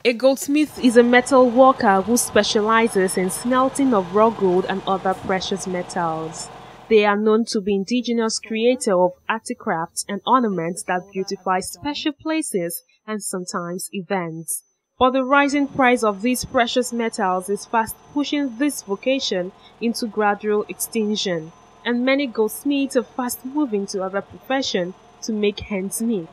A goldsmith is a metal worker who specializes in smelting of raw gold and other precious metals. They are known to be indigenous creators of artifacts and ornaments that beautify special places and sometimes events. But the rising price of these precious metals is fast pushing this vocation into gradual extinction, and many goldsmiths are fast moving to other professions to make ends meet.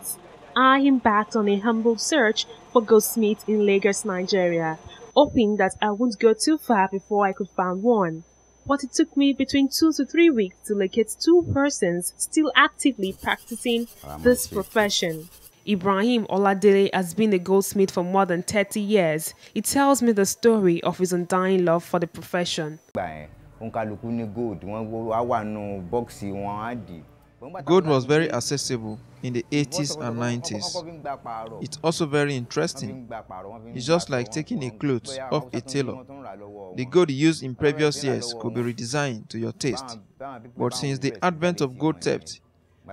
I embarked on a humble search for goldsmiths in Lagos, Nigeria, hoping that I wouldn't go too far before I could find one. But it took me between 2 to 3 weeks to locate 2 persons still actively practicing this profession. Ibrahim Oladele has been a goldsmith for more than 30 years. He tells me the story of his undying love for the profession. Gold was very accessible in the 80s and 90s. It's also very interesting. It's just like taking a cloth off a tailor. The gold used in previous years could be redesigned to your taste. But since the advent of gold theft,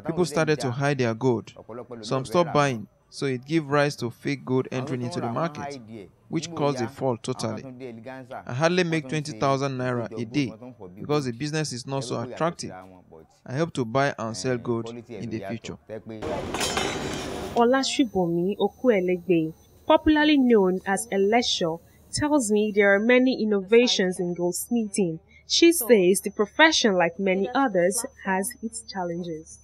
people started to hide their gold. Some stopped buying, so it gave rise to fake gold entering into the market, which caused a fall totally. I hardly make 20,000 naira a day because the business is not so attractive. I hope to buy and sell gold in the future. Olashibomi Okuelegbe, popularly known as Elesho, tells me there are many innovations in goldsmithing. She says the profession, like many others, has its challenges.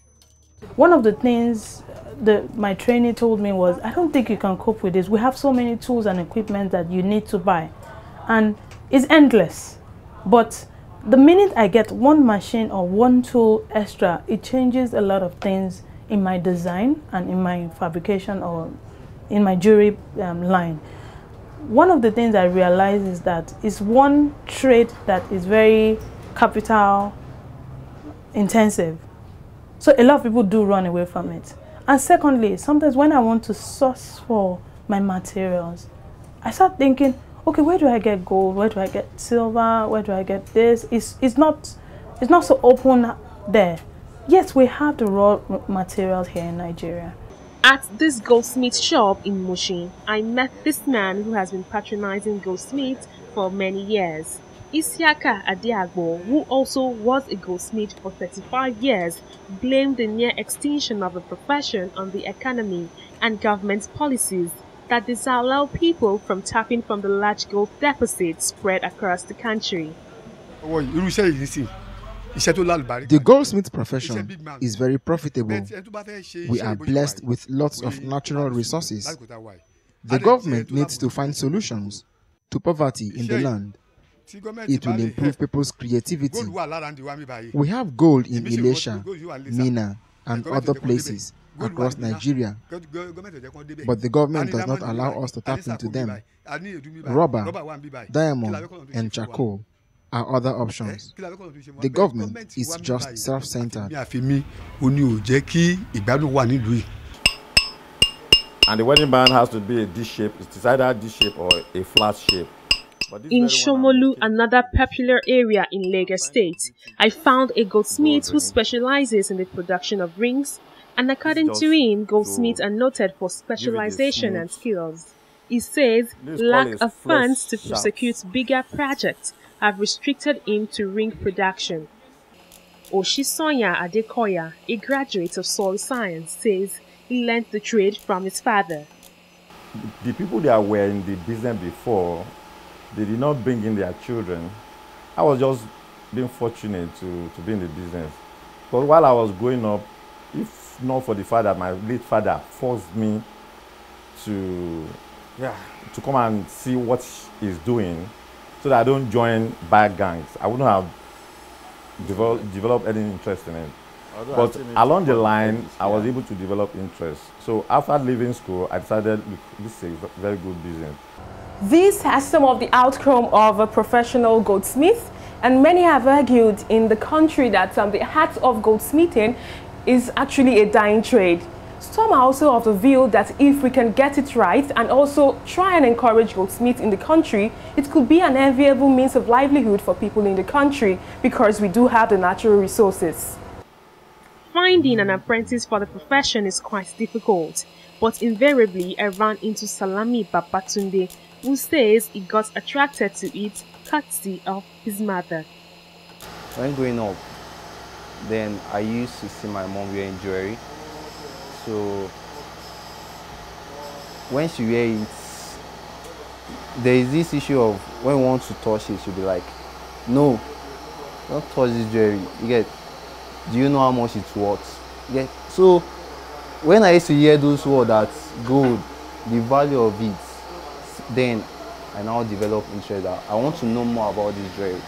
One of the things that my trainer told me was, I don't think you can cope with this. We have so many tools and equipment that you need to buy, and it's endless. But the minute I get one machine or one tool extra, it changes a lot of things in my design and in my fabrication or in my jewelry line. One of the things I realize is that it's one trade that is very capital intensive. So a lot of people do run away from it. And secondly, sometimes when I want to source for my materials, I start thinking, okay, where do I get gold? Where do I get silver? Where do I get this? It's not so open there. Yes, we have the raw materials here in Nigeria. At this goldsmith shop in Mushin, I met this man who has been patronizing goldsmiths for many years. Isiaka Adiagbo, who also was a goldsmith for 35 years, blamed the near extinction of the profession on the economy and government policies that disallow people from tapping from the large gold deposits spread across the country. The goldsmith profession is very profitable. We are blessed with lots of natural resources. The government needs to find solutions to poverty in the land. It will improve people's creativity. We have gold in Ilesha, Mina, and other places across Nigeria, but the government does not allow us to tap into them. Rubber, diamond, and charcoal are other options. The government is just self-centered. And the wedding band has to be a D shape. It's either a D shape or a flat shape. In Shomolu, another popular area in Lagos State, I found a goldsmith who specializes in the production of rings, and according to him, goldsmiths are noted for specialization and skills. He says lack of funds to prosecute bigger projects have restricted him to ring production. Oshisonya Adekoya, a graduate of soil science, says he learned the trade from his father. The people that were in the business before, they did not bring in their children. I was just being fortunate to be in the business. But while I was growing up, if not for the fact that my late father forced me to come and see what he's doing so that I don't join bad gangs, I wouldn't have developed any interest in it. But along the line, I was able to develop interest. So after leaving school, I decided, look, this is a very good business. These are some of the outcome of a professional goldsmith, and many have argued in the country that the art of goldsmithing is actually a dying trade. Some are also of the view that if we can get it right and also try and encourage goldsmiths in the country, it could be an enviable means of livelihood for people in the country because we do have the natural resources. Finding an apprentice for the profession is quite difficult, but invariably I ran into Salami Babatunde, who says he got attracted to it courtesy of his mother. When growing up, then I used to see my mom wearing jewelry. So when she wears it, there is this issue of when we want to touch it, she'll be like, no, don't touch this jewelry. You get, do you know how much it's worth? You get, so when I used to hear those words that gold, the value of it, then I now develop interest that I want to know more about this jewelry.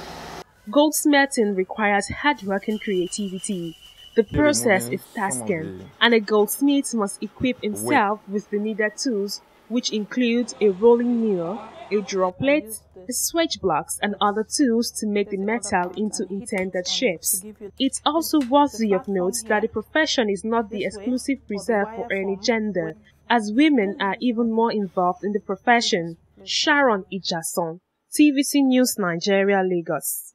Goldsmithing requires hard work and creativity. The process is tasking, and a goldsmith must equip himself with the needed tools, which include a rolling mill, a draw plate, a switch blocks, and other tools to make the metal into intended shapes. It's also worthy of note that the profession is not the exclusive reserve for any gender, as women are even more involved in the profession. Sharon Ijasan, TVC News Nigeria, Lagos.